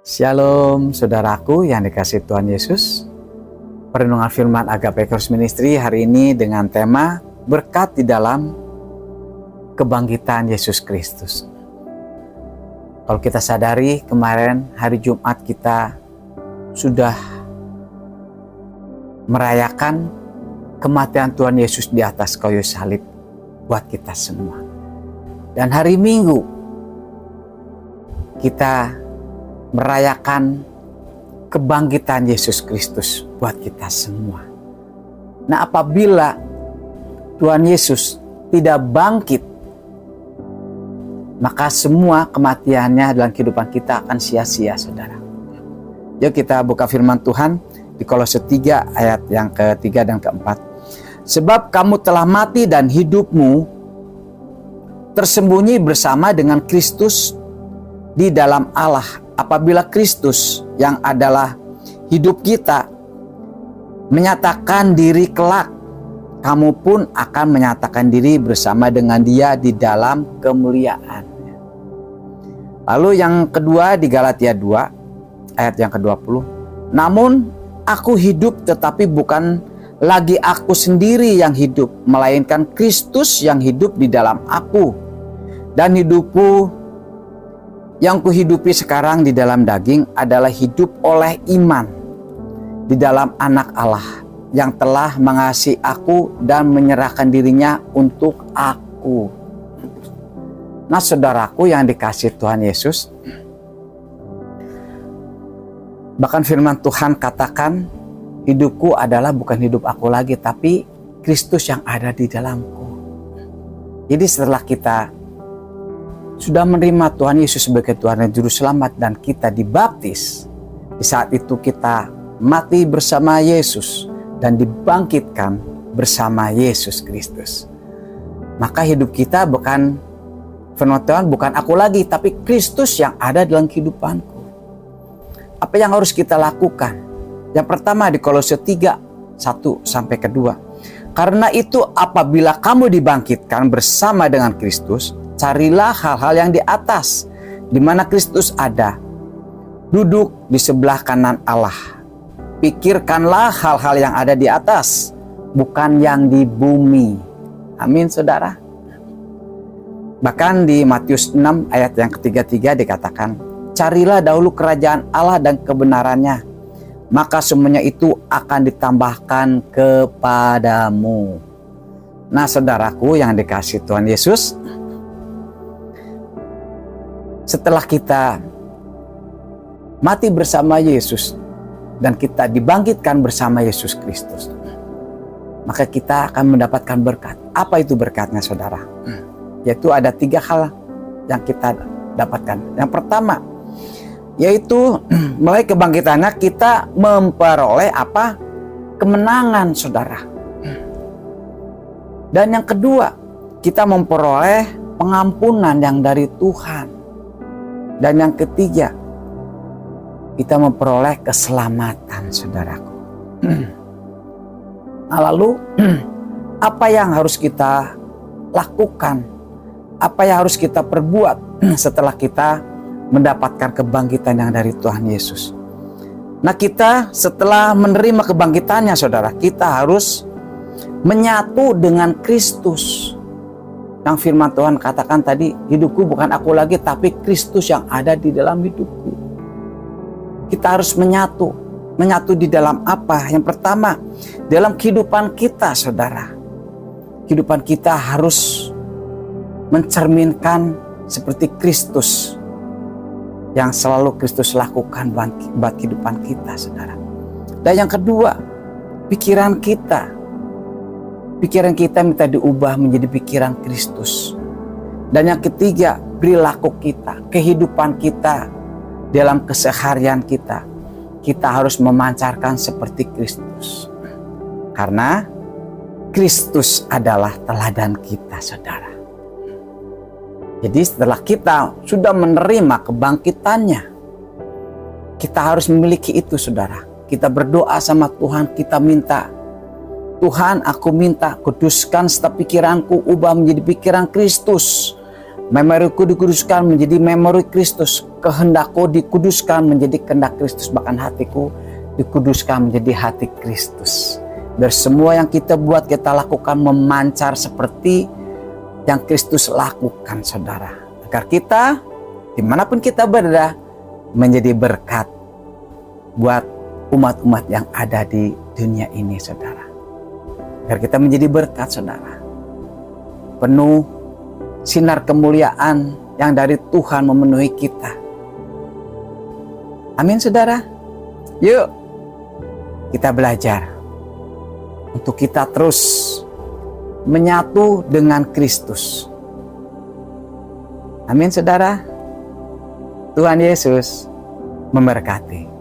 Shalom saudaraku yang dikasihi Tuhan Yesus. Perenungan firman Agape Cross Ministry hari ini dengan tema berkat di dalam kebangkitan Yesus Kristus. Kalau kita sadari kemarin hari Jumat kita sudah merayakan kematian Tuhan Yesus di atas kayu salib buat kita semua. Dan hari Minggu kita merayakan kebangkitan Yesus Kristus buat kita semua. Nah, apabila Tuhan Yesus tidak bangkit, maka semua kematiannya dalam kehidupan kita akan sia-sia, saudara. Yuk kita buka firman Tuhan di Kolose 3 ayat yang ketiga dan keempat. Sebab kamu telah mati dan hidupmu tersembunyi bersama dengan Kristus di dalam Allah. Apabila Kristus yang adalah hidup kita menyatakan diri kelak, kamu pun akan menyatakan diri bersama dengan Dia di dalam kemuliaan. Lalu yang kedua di Galatia 2 ayat yang ke-20. Namun aku hidup, tetapi bukan lagi aku sendiri yang hidup, melainkan Kristus yang hidup di dalam aku. Dan hidupku yang kuhidupi sekarang di dalam daging adalah hidup oleh iman di dalam Anak Allah yang telah mengasihi aku dan menyerahkan dirinya untuk aku. Nah, saudaraku yang dikasihi Tuhan Yesus, bahkan firman Tuhan katakan, hidupku adalah bukan hidup aku lagi, tapi Kristus yang ada di dalamku. Jadi setelah kita sudah menerima Tuhan Yesus sebagai Tuhan dan Juru Selamat dan kita dibaptis, di saat itu kita mati bersama Yesus dan dibangkitkan bersama Yesus Kristus. Maka hidup kita bukan, firman Tuhan, bukan aku lagi, tapi Kristus yang ada dalam kehidupanku. Apa yang harus kita lakukan? Yang pertama di Kolose 3, 1-2. Karena itu apabila kamu dibangkitkan bersama dengan Kristus, carilah hal-hal yang di atas, di mana Kristus ada, duduk di sebelah kanan Allah. Pikirkanlah hal-hal yang ada di atas, bukan yang di bumi. Amin, saudara. Bahkan di Matius 6 ayat yang ke-33 dikatakan, carilah dahulu kerajaan Allah dan kebenarannya, maka semuanya itu akan ditambahkan kepadamu. Nah, saudaraku yang dikasihi Tuhan Yesus, setelah kita mati bersama Yesus dan kita dibangkitkan bersama Yesus Kristus, maka kita akan mendapatkan berkat. Apa itu berkatnya, saudara? Yaitu ada 3 hal yang kita dapatkan. Yang pertama, yaitu mulai kebangkitannya kita memperoleh apa? Kemenangan, saudara. Dan yang kedua, kita memperoleh pengampunan yang dari Tuhan. Dan yang ketiga, kita memperoleh keselamatan, saudaraku. Nah, lalu apa yang harus kita lakukan? Apa yang harus kita perbuat setelah kita mendapatkan kebangkitan yang dari Tuhan Yesus? Nah, kita setelah menerima kebangkitannya, saudara, kita harus menyatu dengan Kristus. Yang firman Tuhan katakan tadi, hidupku bukan aku lagi, tapi Kristus yang ada di dalam hidupku. Kita harus menyatu. Menyatu di dalam apa? Yang pertama, dalam kehidupan kita, saudara. Kehidupan kita harus mencerminkan seperti Kristus yang selalu Kristus lakukan buat kehidupan kita, saudara. Dan yang kedua, pikiran kita. Pikiran kita minta diubah menjadi pikiran Kristus. Dan yang ketiga, perilaku kita, kehidupan kita, dalam keseharian kita, kita harus memancarkan seperti Kristus. Karena Kristus adalah teladan kita, saudara. Jadi setelah kita sudah menerima kebangkitannya, kita harus memiliki itu, saudara. Kita berdoa sama Tuhan, kita minta, Tuhan, aku minta kuduskan setiap pikiranku, ubah menjadi pikiran Kristus. Memoriku dikuduskan menjadi memori Kristus. Kehendakku dikuduskan menjadi kehendak Kristus. Bahkan hatiku dikuduskan menjadi hati Kristus. Biar semua yang kita buat, kita lakukan memancar seperti yang Kristus lakukan, saudara. Agar kita, dimanapun kita berada, menjadi berkat buat umat-umat yang ada di dunia ini, saudara. Agar kita menjadi berkat, saudara. Penuh sinar kemuliaan yang dari Tuhan memenuhi kita. Amin, saudara. Yuk, kita belajar untuk kita terus menyatu dengan Kristus. Amin, saudara. Tuhan Yesus memberkati.